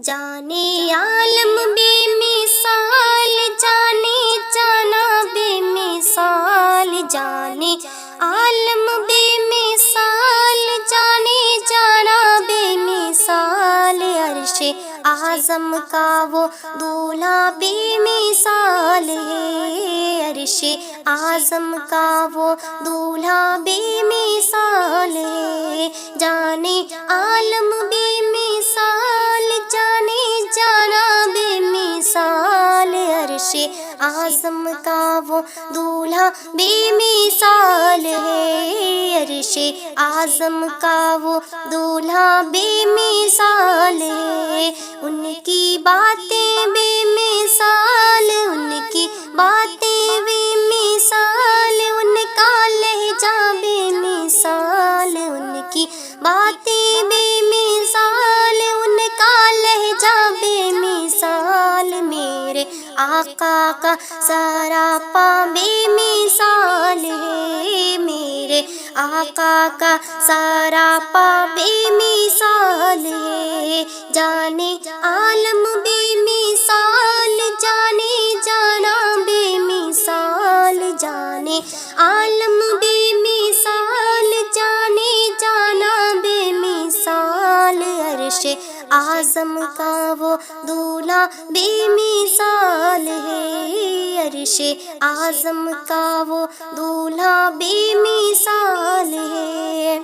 جانے عالم بے مثال، جانے جانا بے مثال، جانے عالم بے مثال، جانے جانا بے مثال، عرش اعظم کا وہ دولہا بے مثال ہے، عرش اعظم کا وہ دولہا بے مثال ہے، جانے عالم بے مثال، جانے جانا بے مثال، عرش اعظم کا وہ دولہا بے مثال ہے، عرش اعظم کا وہ دولہا بے مثال ہے، ان کی باتیں بے مثال، ان کی باتیں بے مثال، ان کا لہجہ بے مثال، ان کی باتیں بے مثال، ان کا لہجہ بے مثال، میرے آقا کا سراپا بے مثال ہے، میرے آقا کا سراپا بے مثال ہے، جانے عالم بے مثال، جانے جانا بے مثال، جانے عالم بے مثال، جانے جانا بے مثال، عرش اعظم کا وہ دولہا بے مثال ہے، عرش اعظم کا وہ دولہا بے مثال ہے،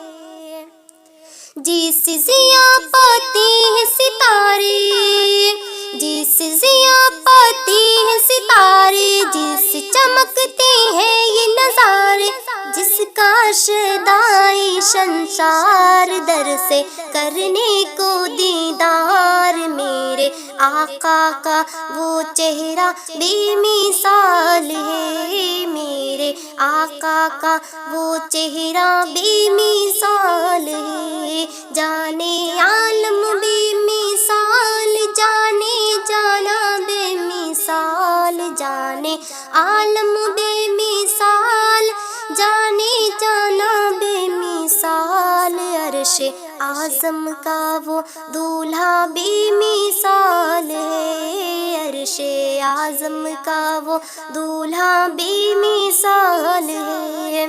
جس ضیا پاتے ہیں ستارے، جس ضیا پاتے ہیں ستارے، جس چمکتے ہیں یہ نظارے، جس کا شدائے شنشار در سے کرنے کو دیدار، میرے آقا کا وہ چہرہ بے مثال ہے، میرے آقا کا وہ چہرہ بے مثال ہے، جانے عالم بے مثال، جانے جانا بے مثال، جانے عالم بے مثال، جانے جانا بے مثال، عرش اعظم کا وہ دولہا بے مثال ہے، عرش اعظم کا وہ دولہا بے مثال ہے،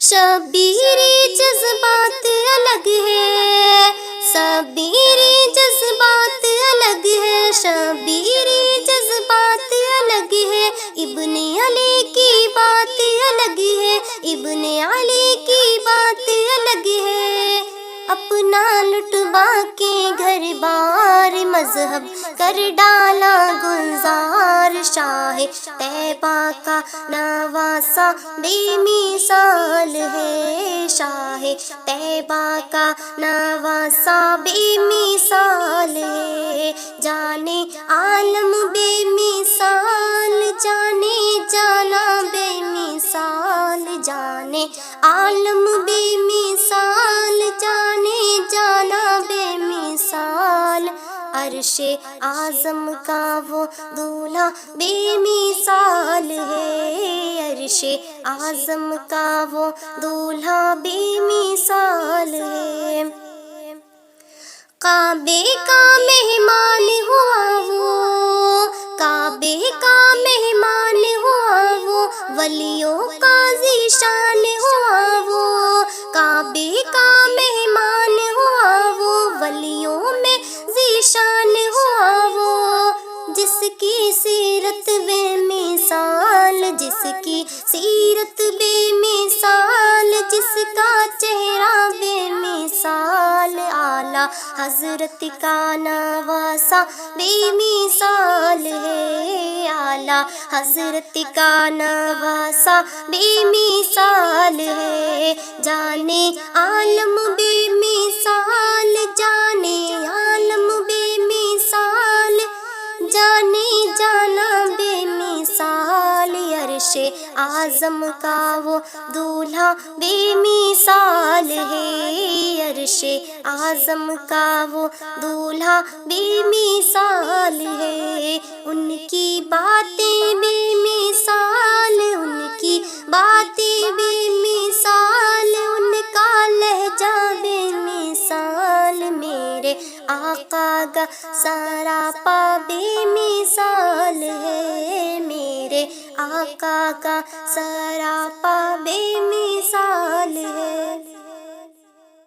شبیرِ جذبات الگ ہے، شبیرِ جذبات الگ ہے، شبیرِ جذبات الگ ہے، ابن علی کی بات الگ ہے، ابن علی کی بات الگ ہے، اپنا لٹوا کے گھر بار مذہب کر ڈالا گلزار، شاہ طیبہ کا نواسہ بے مثال ہے، شاہ طیبہ کا نواسہ بے مثال ہے، جانے عالم بے مثال، جانے جانا بے مثال، جانے عالم بے مثال، جانے جانا بے مثال، عرش اعظم کا وہ دولہا بے مثال ہے، عرش اعظم کا وہ دولہا بے مثال ہے، کعبے کا مہمان ہوا وہ، کعبے کا مہمان ہوا وہ، ولیوں کا ذیشان ہوا وہ، کعبے کا مہمان ہوا وہ، ولیوں میں ذیشان ہوا وہ، جس کی سیرت بے مثال، جس کی سیرت بے مثال، جس کا چہرہ بے مثال، اعلیٰ حضرت کا نواسہ بے مثال ہے، اعلیٰ حضرت کا نواسہ بے مثال ہے، جانے عالم بے مثال، جانے عالم بے مثال، جانے جانا بے مثال، عرش اعظم کا وہ دولہا بے مثال ہے، عرش اعظم کا وہ دولہا بے مثال ہے، ان کی باتیں بے مثال، ان کی باتیں بے مثال، ان کا لہجہ بے مثال، میرے آقا کا سراپا بے مثال ہے، میرے آقا کا سراپا بے